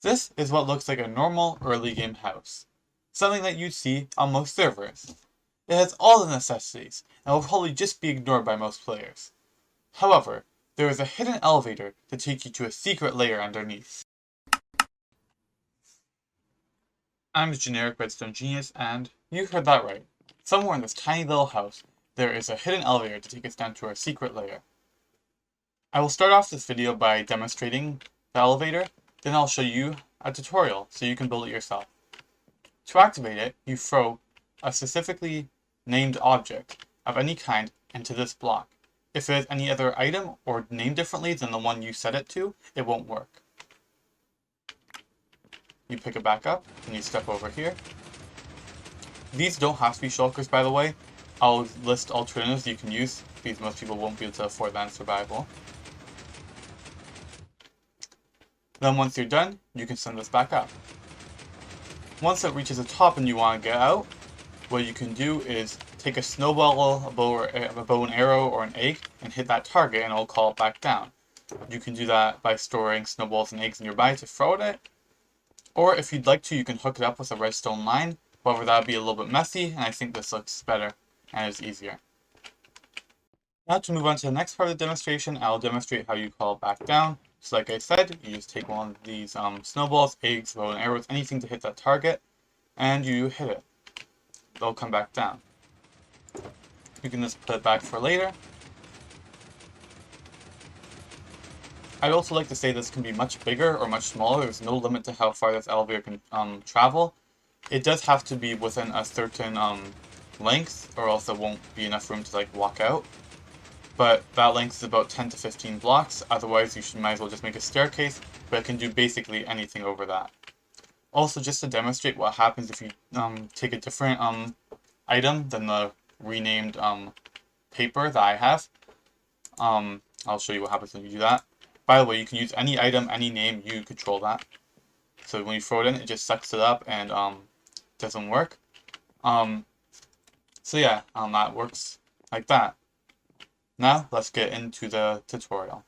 This is what looks like a normal early game house. Something that you'd see on most servers. It has all the necessities, and will probably just be ignored by most players. However, there is a hidden elevator to take you to a secret layer underneath. I'm a generic Redstone genius, and you heard that right. Somewhere in this tiny little house, there is a hidden elevator to take us down to our secret layer. I will start off this video by demonstrating the elevator, then I'll show you a tutorial so you can build it yourself. To activate it, you throw a specifically named object of any kind into this block. If it is any other item or named differently than the one you set it to, it won't work. You pick it back up, and you step over here. These don't have to be shulkers, by the way. I'll list alternatives you can use, because most people won't be able to afford that in survival. Then once you're done, you can send this back up. Once it reaches the top and you want to get out, what you can do is take a snowball, a bow and arrow, or an egg, and hit that target and it'll call it back down. You can do that by storing snowballs and eggs nearby to throw at it. Or if you'd like to, you can hook it up with a redstone line. However, that would be a little bit messy, and I think this looks better and is easier. Now to move on to the next part of the demonstration, I'll demonstrate how you call it back down. So like I said, you just take one of these snowballs, eggs, bow and arrows, anything to hit that target, and you hit it. They'll come back down. You can just put it back for later. I'd also like to say this can be much bigger or much smaller. There's no limit to how far this elevator can travel. It does have to be within a certain length, or else there won't be enough room to walk out. But that length is about 10 to 15 blocks, otherwise you might as well just make a staircase, but it can do basically anything over that. Also, just to demonstrate what happens if you take a different item than the renamed paper that I have, I'll show you what happens when you do that. By the way, you can use any item, any name, you control that. So when you throw it in, it just sucks it up and doesn't work. So yeah, that works like that. Now, let's get into the tutorial.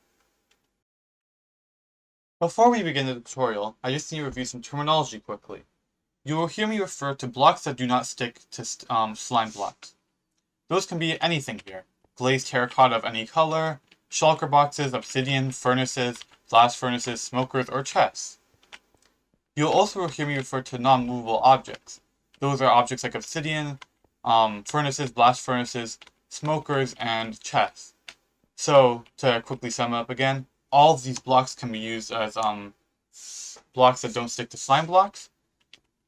Before we begin the tutorial, I just need to review some terminology quickly. You will hear me refer to blocks that do not stick to slime blocks. Those can be anything here. Glazed terracotta of any color, shulker boxes, obsidian, furnaces, blast furnaces, smokers, or chests. You'll also hear me refer to non-movable objects. Those are objects like obsidian, furnaces, blast furnaces, smokers, and chests. So, to quickly sum up again, all of these blocks can be used as blocks that don't stick to slime blocks,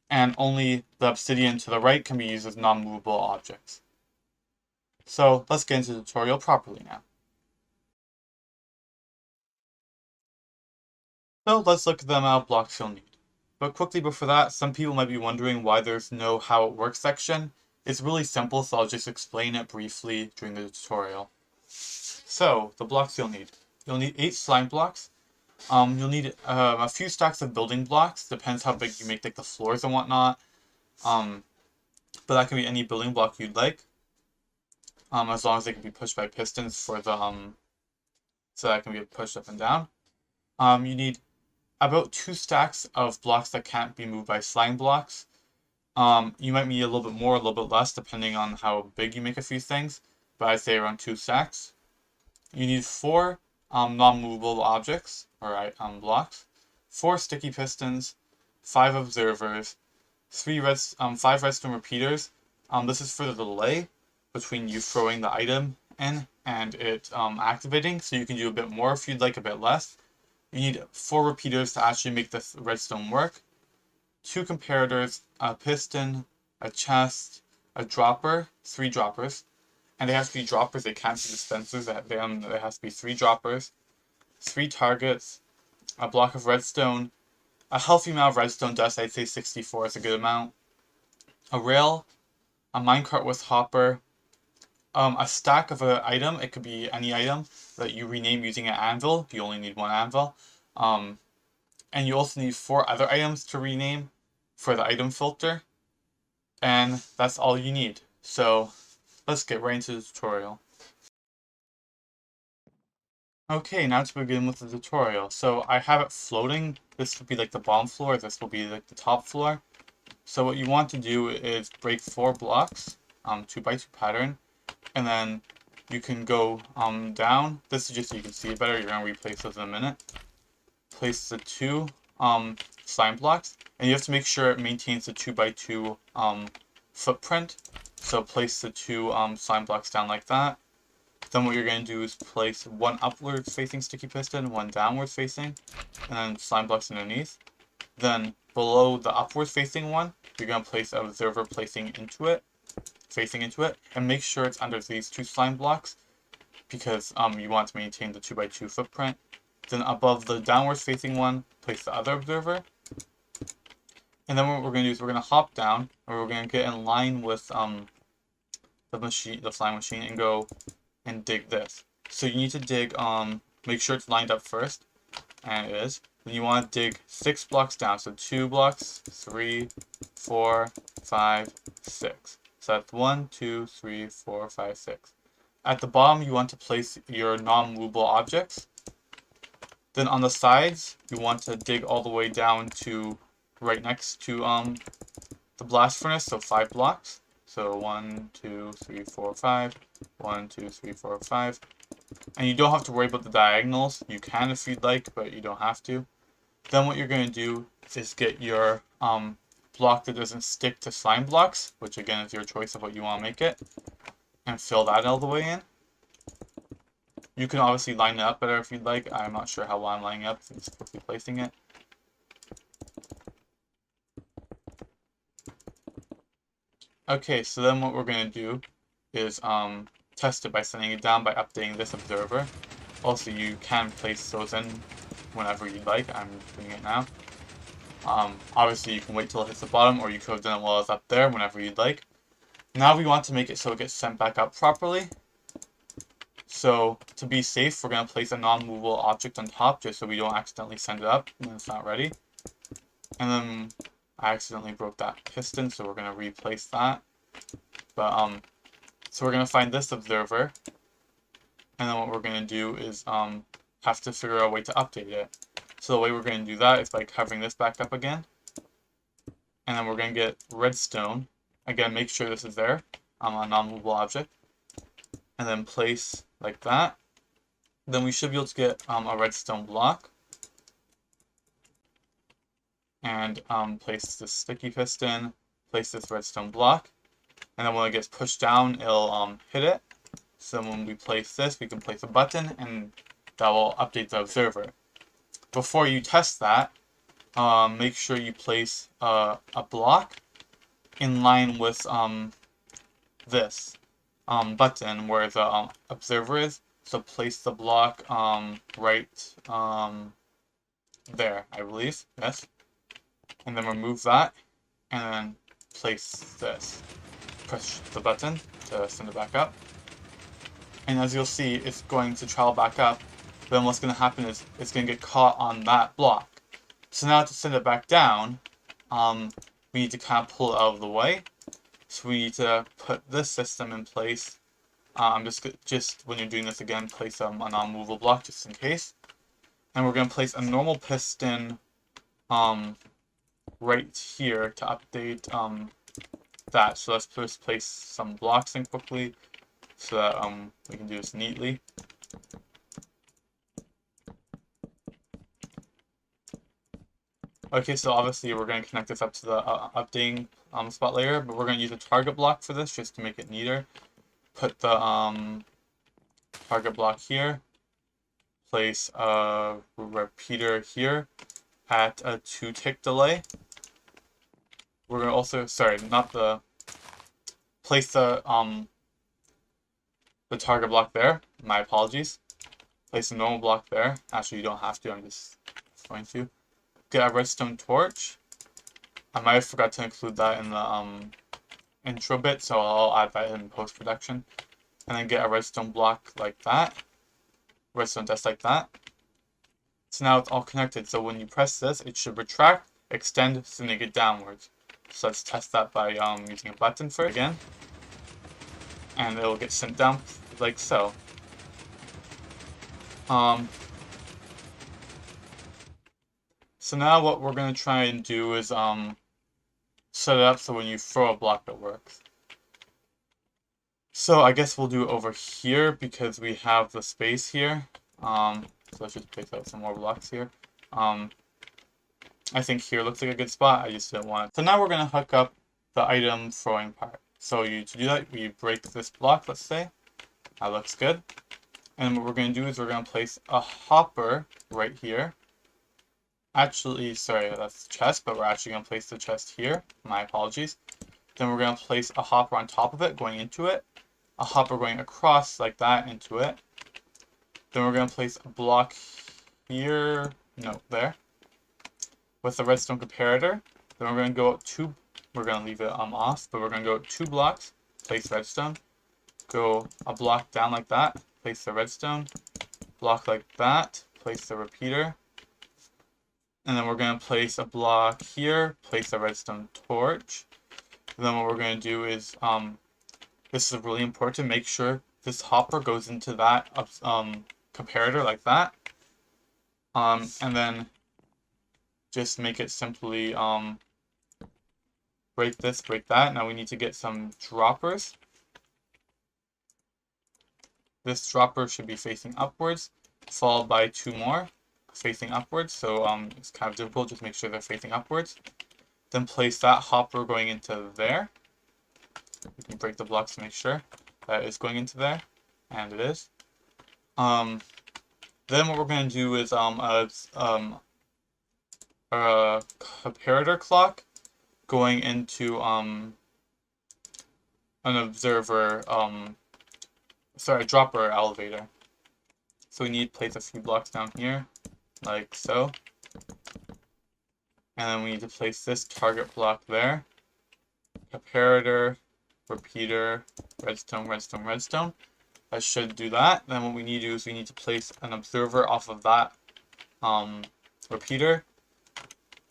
and only the obsidian to the right can be used as non-movable objects. So, let's get into the tutorial properly now. So, let's look at the amount of blocks you'll need. But quickly before that, some people might be wondering why there's no how it works section. It's really simple, so I'll just explain it briefly during the tutorial. So, the blocks you'll need. You'll need 8 slime blocks. You'll need a few stacks of building blocks. Depends how big you make the floors and whatnot. But that can be any building block you'd like. As long as they can be pushed by pistons for the so that can be pushed up and down. You need about 2 stacks of blocks that can't be moved by slime blocks. You might need a little bit more, a little bit less, depending on how big you make a few things, but I'd say around 2 stacks. You need 4 non-movable objects, or blocks, 4 sticky pistons, 5 observers, 5 redstone repeaters. This is for the delay between you throwing the item in and it activating, so you can do a bit more if you'd like, a bit less. You need 4 repeaters to actually make the redstone work, 2 comparators, a piston, a chest, a dropper, 3 droppers, and they have to be droppers, they can't be dispensers, there has to be 3 droppers, 3 targets, a block of redstone, a healthy amount of redstone dust, I'd say 64 is a good amount, a rail, a minecart with hopper, a stack of an item, it could be any item that you rename using an anvil, you only need 1 anvil, and you also need 4 other items to rename for the item filter, and that's all you need. So let's get right into the tutorial. Okay, now to begin with the tutorial. So I have it floating. This will be like the bottom floor, this will be like the top floor. So what you want to do is break 4 blocks, 2x2 pattern, and then you can go down. This is just so you can see it better. You're going to replace those in a minute. Place the 2 slime blocks, and you have to make sure it maintains the 2x2 footprint. So place the 2 slime blocks down like that. Then what you're going to do is place 1 upwards facing sticky piston, 1 downwards facing, and then slime blocks underneath. Then below the upwards facing one, you're going to place an observer facing into it, and make sure it's under these 2 slime blocks because you want to maintain the 2x2 footprint. Then above the downwards facing one, place the other observer. And then what we're going to do is we're going to hop down, and we're going to get in line with the slime machine, and go and dig this. So you need to dig, make sure it's lined up first, and it is. Then you want to dig 6 blocks down, so 2 blocks, 3, 4, 5, 6. So that's 1, 2, 3, 4, 5, 6. At the bottom, you want to place your non-movable objects. Then on the sides, you want to dig all the way down to right next to the blast furnace, so 5 blocks. So 1, 2, 3, 4, 5. 1, 2, 3, 4, 5. And you don't have to worry about the diagonals. You can if you'd like, but you don't have to. Then what you're going to do is get your block that doesn't stick to slime blocks, which again is your choice of what you want to make it, and fill that all the way in. You can obviously line it up better if you'd like. I'm not sure how well I'm lining up. I'm just quickly placing it. Okay, so then what we're going to do is test it by sending it down by updating this observer. Also, you can place those in whenever you'd like. I'm doing it now. Obviously, you can wait till it hits the bottom, or you could have done it while it's up there, whenever you'd like. Now we want to make it so it gets sent back up properly. So, to be safe, we're going to place a non-movable object on top, just so we don't accidentally send it up when it's not ready. And then I accidentally broke that piston, so we're going to replace that. But, so we're going to find this observer, and then what we're going to do is have to figure out a way to update it. So the way we're going to do that is by covering this back up again. And then we're going to get redstone. Again, make sure this is there, a non-movable object. And then place like that. Then we should be able to get a redstone block. And place this sticky piston, place this redstone block. And then when it gets pushed down, it'll hit it. So when we place this, we can place a button, and that will update the observer. Before you test that, make sure you place a block in line with this button where the observer is. So place the block right there, I believe. Yes. And then remove that, and then place this. Push the button to send it back up. And as you'll see, it's going to travel back up. Then what's going to happen is it's going to get caught on that block. So now to send it back down, we need to kind of pull it out of the way. So we need to put this system in place. I'm just when you're doing this again, place a non-movable block just in case. And we're going to place a normal piston right here to update that. So let's just place some blocks in quickly so that we can do this neatly. Okay, so obviously we're going to connect this up to the updating spot layer, but we're going to use a target block for this just to make it neater. Put the target block here, place a repeater here at a 2-tick delay. We're going to also, place the target block there. My apologies. Place a normal block there. Actually, you don't have to, I'm just going to. Get a redstone torch. I might have forgot to include that in the intro bit, so I'll add that in post-production. And then get a redstone block like that. Redstone dust like that. So now it's all connected, so when you press this, it should retract, extend, sending it downwards. So let's test that by using a button first again. And it'll get sent down like so. Um, so now what we're gonna try and do is set it up so when you throw a block it works. So I guess we'll do it over here because we have the space here. So let's just place out some more blocks here. I think here looks like a good spot. I just didn't want it. So now we're gonna hook up the item throwing part. So to do that, we break this block, let's say. That looks good. And what we're gonna do is we're gonna place a hopper right here. Actually, sorry, that's the chest, but we're actually gonna place the chest here. My apologies. Then we're gonna place a hopper on top of it, going into it. A hopper going across like that into it. Then we're going to place a block here, no, there, with the redstone comparator. Then we're going to go up we're going to leave it off, but we're going to go 2 blocks, place redstone, go a block down like that, place the redstone, block like that, place the repeater, and then we're going to place a block here, place a redstone torch. And then what we're going to do is, this is really important, make sure this hopper goes into that comparator like that. And then just make it simply break this, break that. Now we need to get some droppers. This dropper should be facing upwards, followed by 2 more facing upwards. So it's kind of difficult, just make sure they're facing upwards. Then place that hopper going into there. You can break the blocks to make sure that it's going into there, and it is. Then what we're going to do is a comparator clock going into an observer, dropper elevator. So we need to place a few blocks down here, like so. And then we need to place this target block there. Comparator, repeater, redstone, redstone, redstone. That should do that. Then what we need to do is we need to place an observer off of that repeater,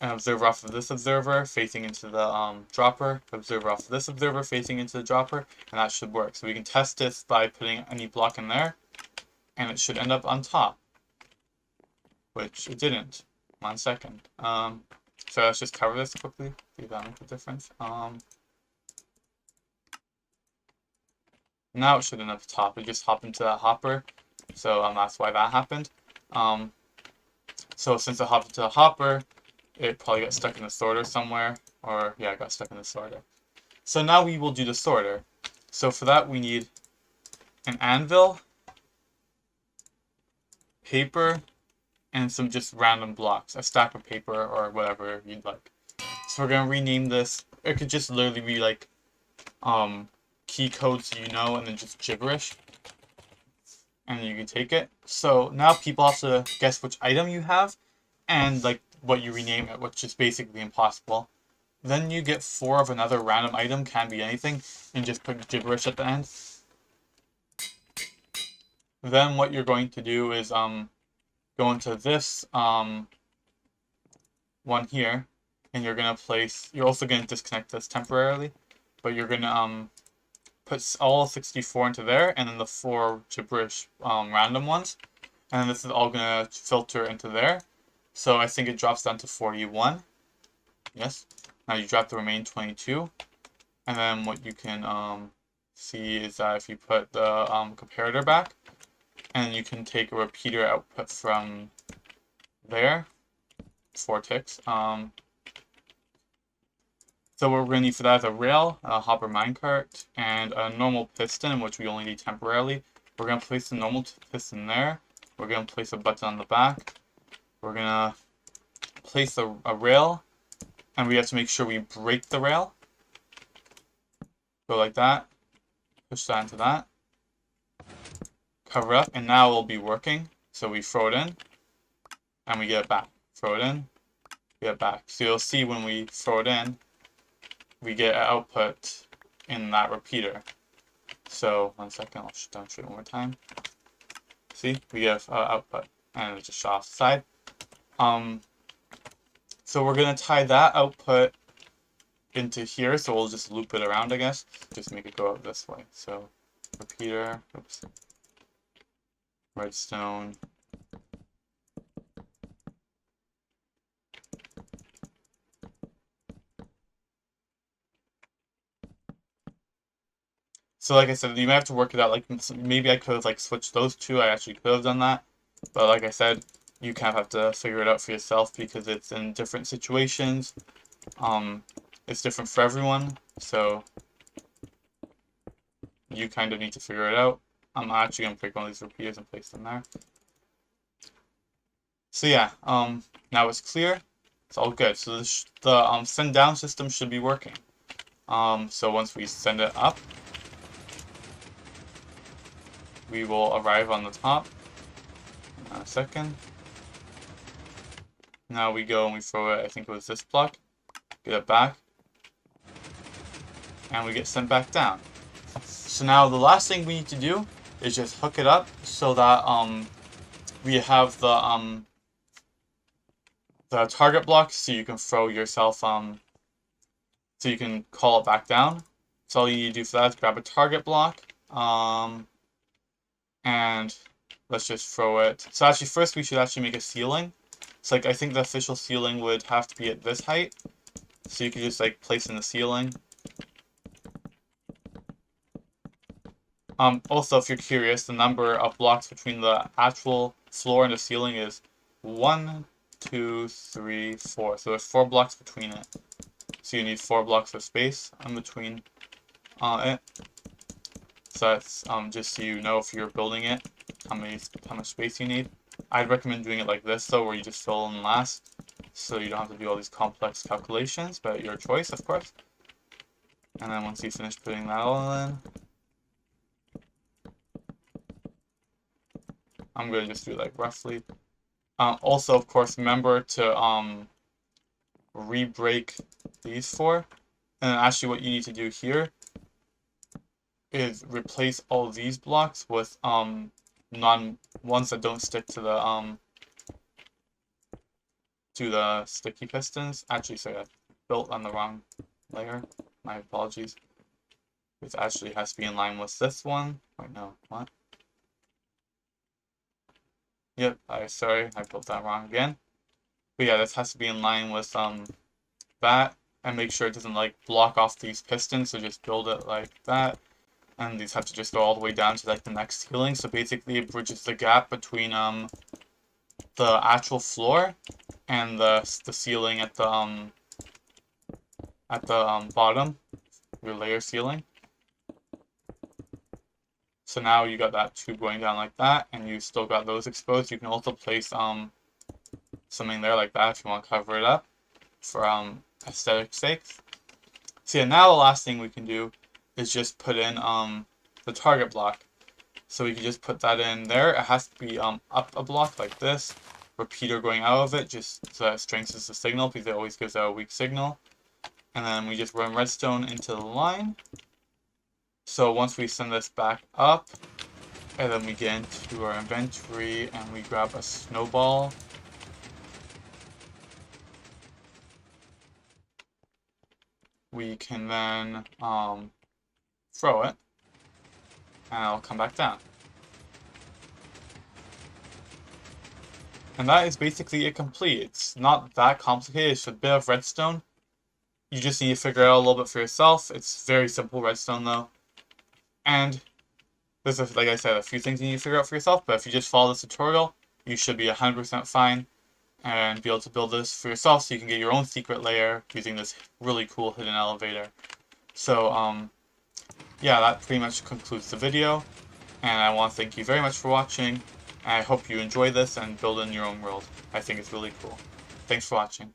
an observer off of this observer facing into the dropper, observer off of this observer facing into the dropper, and that should work. So we can test this by putting any block in there, and it should end up on top, which it didn't. 1 second. So let's just cover this quickly, see if that makes a difference. Now it should end up top. It just hopped into that hopper, so that's why that happened. So since it hopped into the hopper, it probably got stuck in the sorter somewhere, or yeah, it got stuck in the sorter. So now we will do the sorter. So for that we need an anvil, paper, and some just random blocks, a stack of paper or whatever you'd like. So we're gonna rename this. It could just literally be like key codes you know, and then just gibberish, and then you can take it. So now people have to guess which item you have and like what you rename it, which is basically impossible. Then you get 4 of another random item, can be anything, and just put gibberish at the end. Then what you're going to do is go into this one here, and you're also gonna disconnect this temporarily, but you're gonna put all 64 into there, and then the 4 gibberish random ones, and then this is all gonna filter into there. So I think it drops down to 41. Yes. Now you drop the remaining 22, and then what you can see is that if you put the comparator back, and you can take a repeater output from there, 4 ticks. So what we're going to need for that is a rail, a hopper minecart, and a normal piston, which we only need temporarily. We're going to place the normal piston there. We're going to place a button on the back. We're going to place a rail, and we have to make sure we break the rail. Go like that. Push that into that. Cover up, and now it'll be working. So we throw it in, and we get it back. Throw it in, get it back. So you'll see when we throw it in, we get an output in that repeater. So 1 second, I'll show it one more time. See, we get output, and it just shot off the side. So we're gonna tie that output into here. So we'll just loop it around, I guess. Just make it go out this way. So repeater, oops, redstone, So like I said, you might have to work it out. Like maybe I could have like switched those two. I actually could have done that, but like I said, you kind of have to figure it out for yourself because it's in different situations. It's different for everyone, so you kind of need to figure it out. I'm actually gonna pick one of these repeaters and place them there. So yeah, now it's clear. It's all good. So the send down system should be working. So once we send it up, we will arrive on the top. In a second. Now we go and we throw it, I think it was this block, get it back, and we get sent back down. So now the last thing we need to do is just hook it up so that we have the target block so you can throw yourself so you can call it back down. So all you need to do for that is grab a target block and let's just throw it. So actually first we should actually make a ceiling. So like I think the official ceiling would have to be at this height. So you could just like place in the ceiling. Also, if you're curious, the number of blocks between the actual floor and the ceiling is 1, 2, 3, 4. So there's 4 blocks between it. So you need 4 blocks of space in between it. So that's just so you know if you're building it, how much space you need. I'd recommend doing it like this though, where you just fill in last, so you don't have to do all these complex calculations, but your choice, of course. And then once you finish putting that all in, I'm gonna just do like roughly. Also, of course, remember to re-break these 4. And then actually what you need to do here is replace all these blocks with ones that don't stick to the sticky pistons. Actually, sorry, I built on the wrong layer. My apologies. It actually has to be in line with this one. Wait, no, what? Yep, sorry, I built that wrong again. But yeah, this has to be in line with that, and make sure it doesn't like block off these pistons, so just build it like that. And these have to just go all the way down to like the next ceiling, so basically it bridges the gap between the actual floor and the ceiling at the bottom, your layer ceiling. So now you got that tube going down like that, and you still got those exposed. You can also place something there like that if you want to cover it up for aesthetic sake. So yeah, now the last thing we can do is just put in the target block. So we can just put that in there. It has to be up a block like this. Repeater going out of it just so that it strengthens the signal because it always gives out a weak signal. And then we just run redstone into the line. So once we send this back up, and then we get into our inventory and we grab a snowball. We can then throw it, and it'll come back down. And that is basically it complete. It's not that complicated, it's a bit of redstone. You just need to figure it out a little bit for yourself. It's very simple redstone though. And there's, like I said, a few things you need to figure out for yourself, but if you just follow this tutorial, you should be 100% fine and be able to build this for yourself so you can get your own secret layer using this really cool hidden elevator. So, yeah, that pretty much concludes the video, and I want to thank you very much for watching, and I hope you enjoy this and build in your own world. I think it's really cool. Thanks for watching.